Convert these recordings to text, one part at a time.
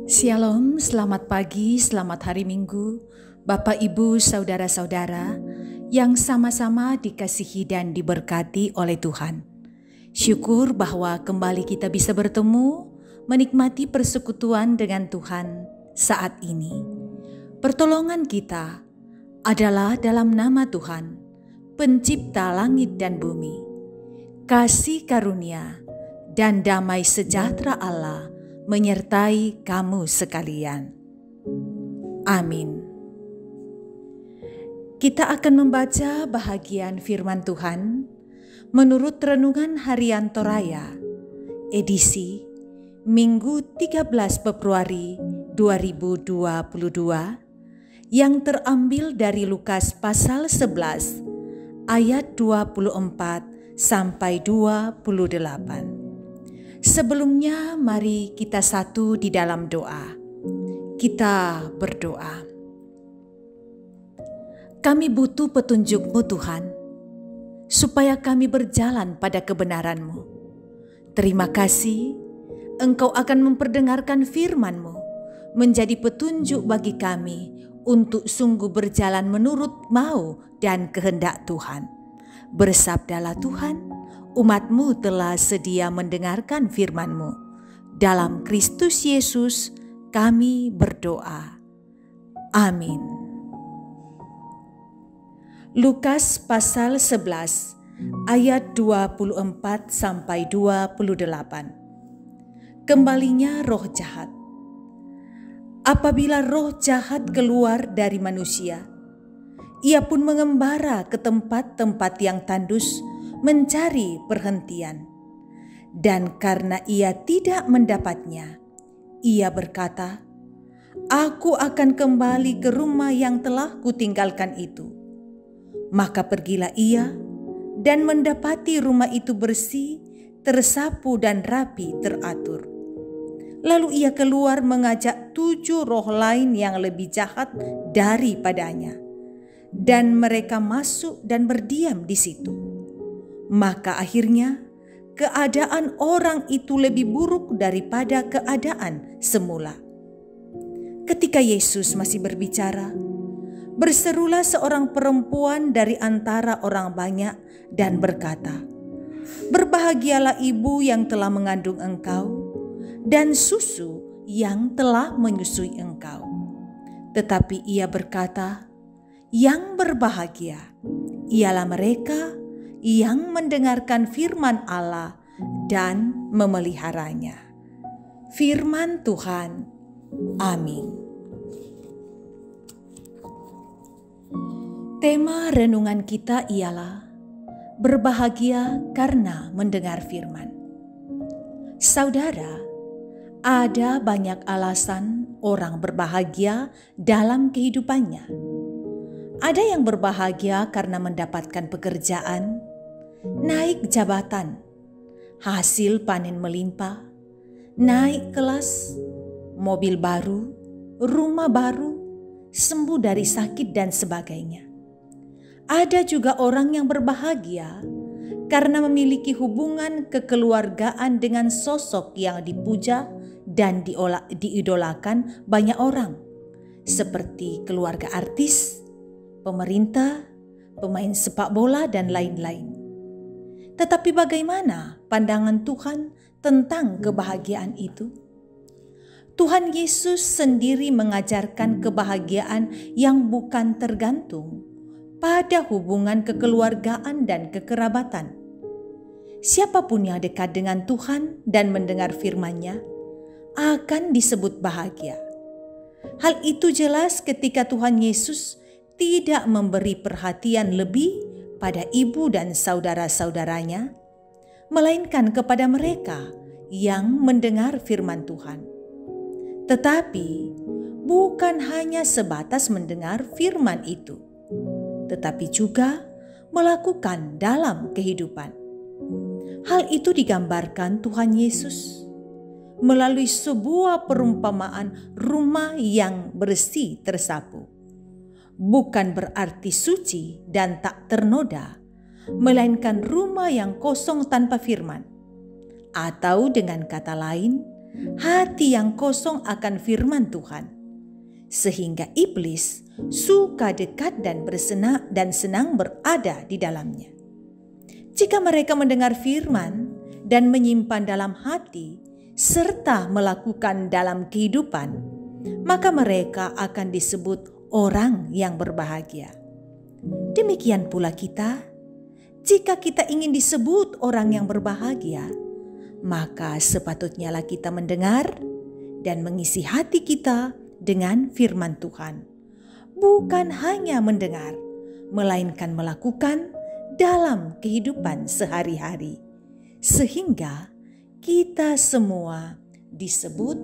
Shalom, selamat pagi, selamat hari Minggu, Bapak, Ibu, Saudara-saudara yang sama-sama dikasihi dan diberkati oleh Tuhan. Syukur bahwa kembali kita bisa bertemu, menikmati persekutuan dengan Tuhan saat ini. Pertolongan kita adalah dalam nama Tuhan, Pencipta langit dan bumi. Kasih karunia dan damai sejahtera Allah menyertai kamu sekalian. Amin. Kita akan membaca bahagian firman Tuhan menurut Renungan Harian Toraya, edisi Minggu 13 Februari 2022 yang terambil dari Lukas pasal 11 ayat 24 sampai 28. Sebelumnya mari kita satu di dalam doa. Kita berdoa. Kami butuh petunjuk-Mu Tuhan, supaya kami berjalan pada kebenaran-Mu. Terima kasih, Engkau akan memperdengarkan firman-Mu, menjadi petunjuk bagi kami untuk sungguh berjalan menurut mau dan kehendak Tuhan. Bersabdalah Tuhan, umat-Mu telah sedia mendengarkan firman-Mu. Dalam Kristus Yesus kami berdoa. Amin. Lukas pasal 11 ayat 24 sampai 28. Kembalinya roh jahat. Apabila roh jahat keluar dari manusia, ia pun mengembara ke tempat-tempat yang tandus mencari perhentian. Dan karena ia tidak mendapatnya, ia berkata, "Aku akan kembali ke rumah yang telah kutinggalkan itu." Maka pergilah ia dan mendapati rumah itu bersih, tersapu dan rapi teratur. Lalu ia keluar mengajak 7 roh lain yang lebih jahat daripadanya, dan mereka masuk dan berdiam di situ. Maka akhirnya keadaan orang itu lebih buruk daripada keadaan semula. Ketika Yesus masih berbicara, berserulah seorang perempuan dari antara orang banyak dan berkata, "Berbahagialah ibu yang telah mengandung engkau dan susu yang telah menyusui engkau." Tetapi ia berkata, "Yang berbahagia ialah mereka yang mendengarkan firman Allah dan memeliharanya." Firman Tuhan. Amin. Tema renungan kita ialah berbahagia karena mendengar firman. Saudara, ada banyak alasan orang berbahagia dalam kehidupannya. Ada yang berbahagia karena mendapatkan pekerjaan, naik jabatan, hasil panen melimpah, naik kelas, mobil baru, rumah baru, sembuh dari sakit dan sebagainya. Ada juga orang yang berbahagia karena memiliki hubungan kekeluargaan dengan sosok yang dipuja dan diidolakan banyak orang, seperti keluarga artis, pemerintah, pemain sepak bola, dan lain-lain. Tetapi bagaimana pandangan Tuhan tentang kebahagiaan itu? Tuhan Yesus sendiri mengajarkan kebahagiaan yang bukan tergantung pada hubungan kekeluargaan dan kekerabatan. Siapapun yang dekat dengan Tuhan dan mendengar firman-Nya akan disebut bahagia. Hal itu jelas ketika Tuhan Yesus tidak memberi perhatian lebih pada ibu dan saudara-saudaranya, melainkan kepada mereka yang mendengar firman Tuhan. Tetapi bukan hanya sebatas mendengar firman itu, tetapi juga melakukan dalam kehidupan. Hal itu digambarkan Tuhan Yesus melalui sebuah perumpamaan rumah yang bersih tersapu. Bukan berarti suci dan tak ternoda, melainkan rumah yang kosong tanpa firman. Atau dengan kata lain, hati yang kosong akan firman Tuhan, sehingga iblis suka dekat dan senang berada di dalamnya. Jika mereka mendengar firman dan menyimpan dalam hati serta melakukan dalam kehidupan, maka mereka akan disebut orang yang berbahagia. Demikian pula kita, jika kita ingin disebut orang yang berbahagia, maka sepatutnya kita mendengar dan mengisi hati kita dengan firman Tuhan. Bukan hanya mendengar, melainkan melakukan dalam kehidupan sehari-hari, sehingga kita semua disebut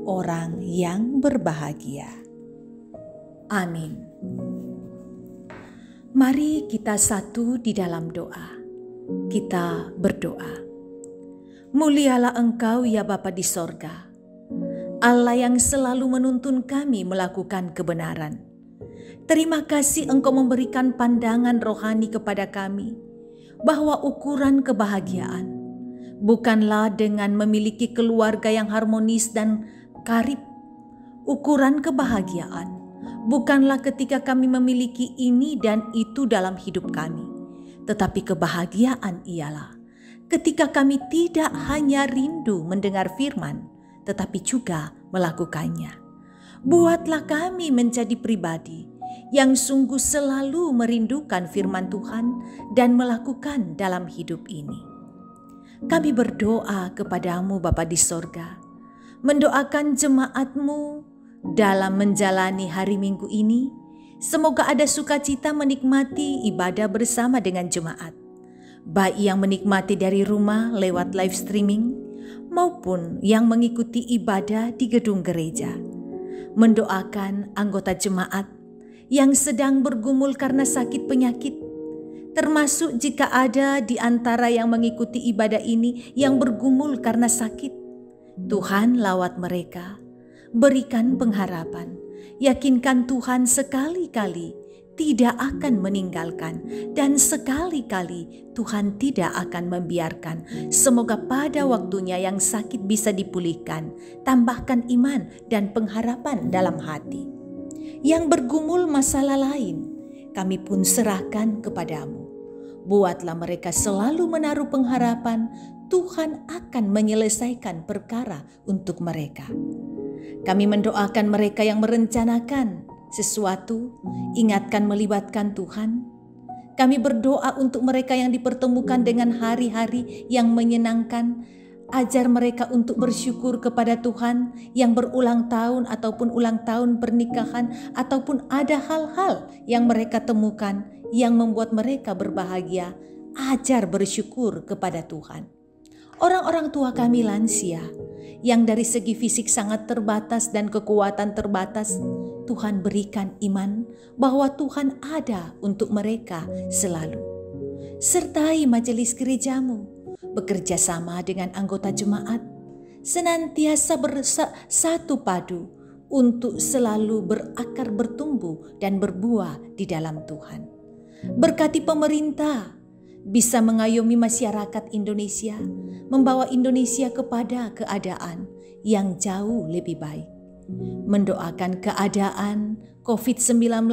orang yang berbahagia. Amin. Mari kita satu di dalam doa. Kita berdoa. Mulialah Engkau ya Bapa di sorga, Allah yang selalu menuntun kami melakukan kebenaran. Terima kasih Engkau memberikan pandangan rohani kepada kami, bahwa ukuran kebahagiaan bukanlah dengan memiliki keluarga yang harmonis dan karib. Ukuran kebahagiaan bukanlah ketika kami memiliki ini dan itu dalam hidup kami, tetapi kebahagiaan ialah ketika kami tidak hanya rindu mendengar firman, tetapi juga melakukannya. Buatlah kami menjadi pribadi yang sungguh selalu merindukan firman Tuhan dan melakukan dalam hidup ini. Kami berdoa kepadamu Bapa di sorga, mendoakan jemaat-Mu dalam menjalani hari Minggu ini. Semoga ada sukacita menikmati ibadah bersama dengan jemaat, baik yang menikmati dari rumah lewat live streaming maupun yang mengikuti ibadah di gedung gereja. Mendoakan anggota jemaat yang sedang bergumul karena sakit penyakit, termasuk jika ada di antara yang mengikuti ibadah ini yang bergumul karena sakit. Tuhan lawat mereka, berikan pengharapan, yakinkan Tuhan sekali-kali tidak akan meninggalkan, dan sekali-kali Tuhan tidak akan membiarkan. Semoga pada waktunya yang sakit bisa dipulihkan, tambahkan iman dan pengharapan dalam hati. Yang bergumul masalah lain, kami pun serahkan kepadamu. Buatlah mereka selalu menaruh pengharapan Tuhan akan menyelesaikan perkara untuk mereka. Kami mendoakan mereka yang merencanakan sesuatu, ingatkan melibatkan Tuhan. Kami berdoa untuk mereka yang dipertemukan dengan hari-hari yang menyenangkan. Ajar mereka untuk bersyukur kepada Tuhan yang berulang tahun ataupun ulang tahun pernikahan, ataupun ada hal-hal yang mereka temukan yang membuat mereka berbahagia. Ajar bersyukur kepada Tuhan. Orang-orang tua kami lansia yang dari segi fisik sangat terbatas dan kekuatan terbatas, Tuhan berikan iman bahwa Tuhan ada untuk mereka selalu. Sertai majelis gerejamu, bekerja sama dengan anggota jemaat, senantiasa bersatu padu untuk selalu berakar, bertumbuh dan berbuah di dalam Tuhan. Berkati pemerintah bisa mengayomi masyarakat Indonesia, membawa Indonesia kepada keadaan yang jauh lebih baik. Mendoakan keadaan COVID-19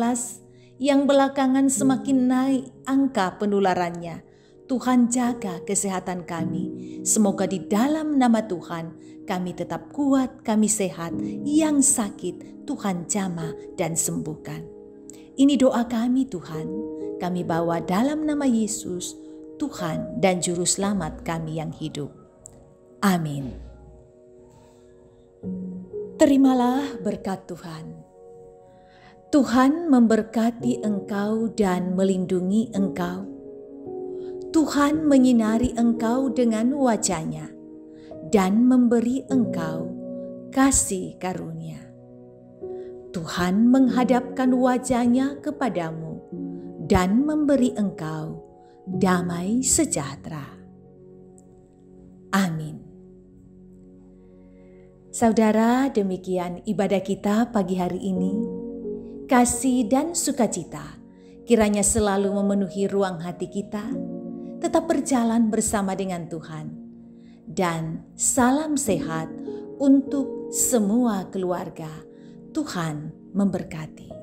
yang belakangan semakin naik angka penularannya. Tuhan jaga kesehatan kami. Semoga di dalam nama Tuhan kami tetap kuat, kami sehat. Yang sakit Tuhan jamah dan sembuhkan. Ini doa kami Tuhan. Kami bawa dalam nama Yesus, Tuhan dan Juru Selamat kami yang hidup. Amin. Terimalah berkat Tuhan. Tuhan memberkati engkau dan melindungi engkau. Tuhan menyinari engkau dengan wajah-Nya dan memberi engkau kasih karunia. Tuhan menghadapkan wajah-Nya kepadamu dan memberi engkau damai sejahtera. Amin. Saudara, demikian ibadah kita pagi hari ini. Kasih dan sukacita kiranya selalu memenuhi ruang hati kita. Tetap berjalan bersama dengan Tuhan. Dan salam sehat untuk semua keluarga. Tuhan memberkati.